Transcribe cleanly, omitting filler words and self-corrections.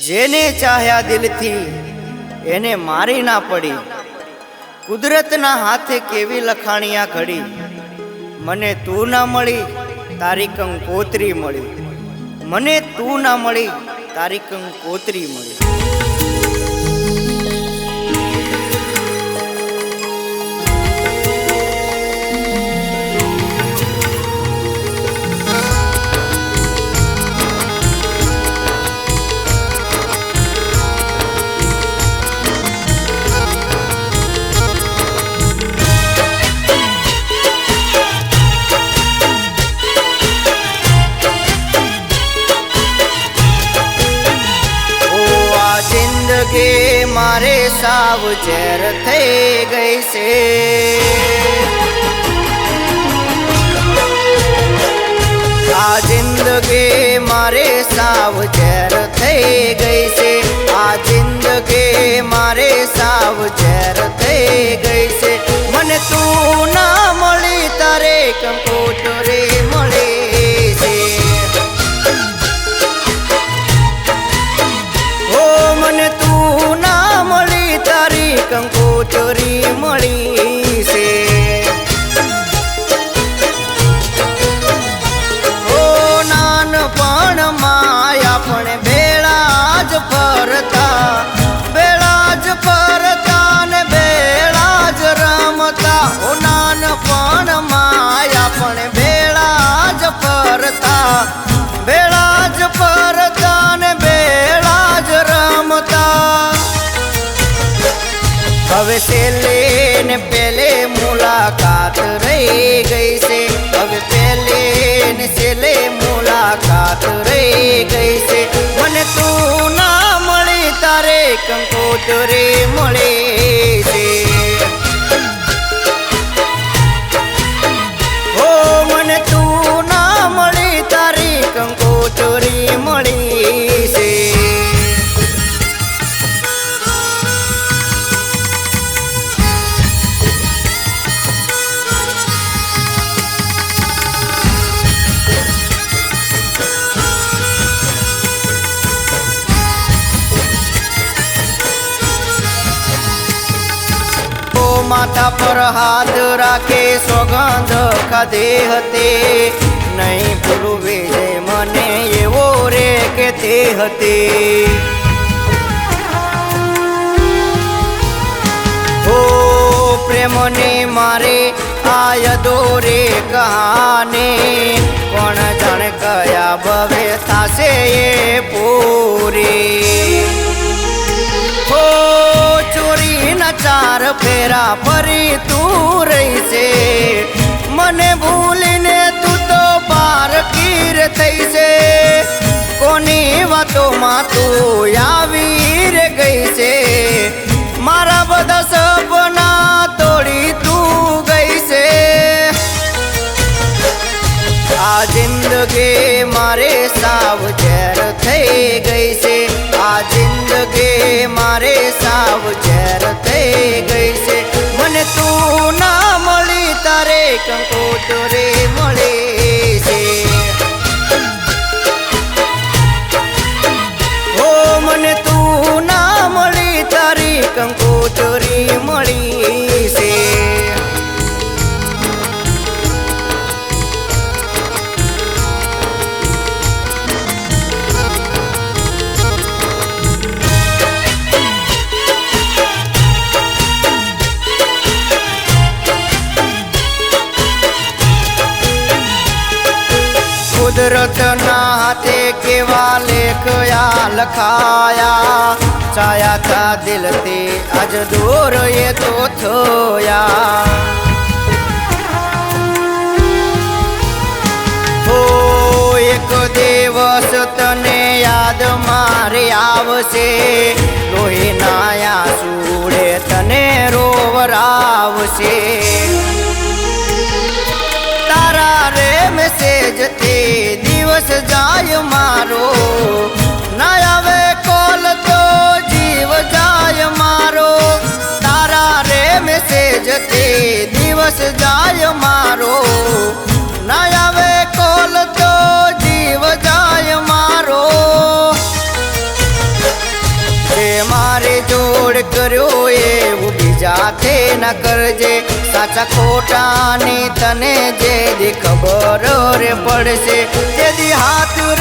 જેને ચાહ્યા દિલથી એને મારી ના પડી, કુદરતના હાથે કેવી લખાણિયા ઘડી. મને તું ના મળી તારી કંકોત્રી મળી, મને તું ના મળી તારી કંકોત્રી મળી. જિંદગી મારે સાવ ઝેર થઈ ગઈ છે, આ જિંદગી મારે સાવ ઝેર થઈ ગઈ છે, આ જિંદગી મારે સાવ ઝેર થઈ ગઈ છે. મને તું ના મળી તારે કંકોત્રી મળી છે, મને તું ના મળી તારી કંકોત્રી મળી છે. ઓ નાનપણમાં આપણે ભેળા જ ફરતા, ભેળા જ ફરતા ને ભેળા જ રમતા. ઓ નાનપણમાં આપણે ભેળા જ ફરતા, ભેળા જ ફરતા ને ભેળા જ રમતા. હવે છેલ્લે ને પેલે મુલાકાત રહી ગઈ છે, હવે પેલે ને છેલ્લે મુલાકાત રહી ગઈ છે. મને તું ના મળી તારે કંકોત્રી મળી છે, ઓ મને તું ના મળી તારી કંકોત્રી મળી છે. માથા પર હાથ રાખે સોગંધ ખાધી હતી, નહીં ભૂલવે છે મને એવો રે કેતી હતી. ઓ પ્રેમની મારે આ અધૂરે કહાની, કોણ જાણે કયા ભવે થાશે એ પૂરી. ઓ ચોરીના ચાર ફેરા ફરી તું રહી છે, મને ભૂલીને તું તો પારકીર થઈ છે. કોની વાતોમાં તું આવી રે ગઈ છે, મારા બધા સપના તોડી તું ગઈ છે. આ જિંદગી મારે સાવ ઝેર થઈ ગઈ છે, આ જિંદગી મારે સાવ ઝેર થઈ ગઈ છે. મને તું ના મળી તારે કંકોત્રી મળી છે, ઓ મને તું ના મળી તારી કંકોત્રી મળી છે. કુદરતના હાથે કેવા લેખયા લખાયા, ચાયા થા દિલથી આજ દૂર એ તો થોયા. હો એક દિવસ તને યાદ મારે આવશે, લોહીના આંસુડે તને રોવરાવશે. તારા રે મેસેજથી દિવસ જાય મારો, ના આવે કોલ તો જીવ જાય મારો. તારા રે મેસેજથી દિવસ જાય મારો, ના આવે કોલ તો જીવ જાય મારો. ના કરજે સાચા ખોટાની તને જે દી ખબર રે પડશે તે દી હાથ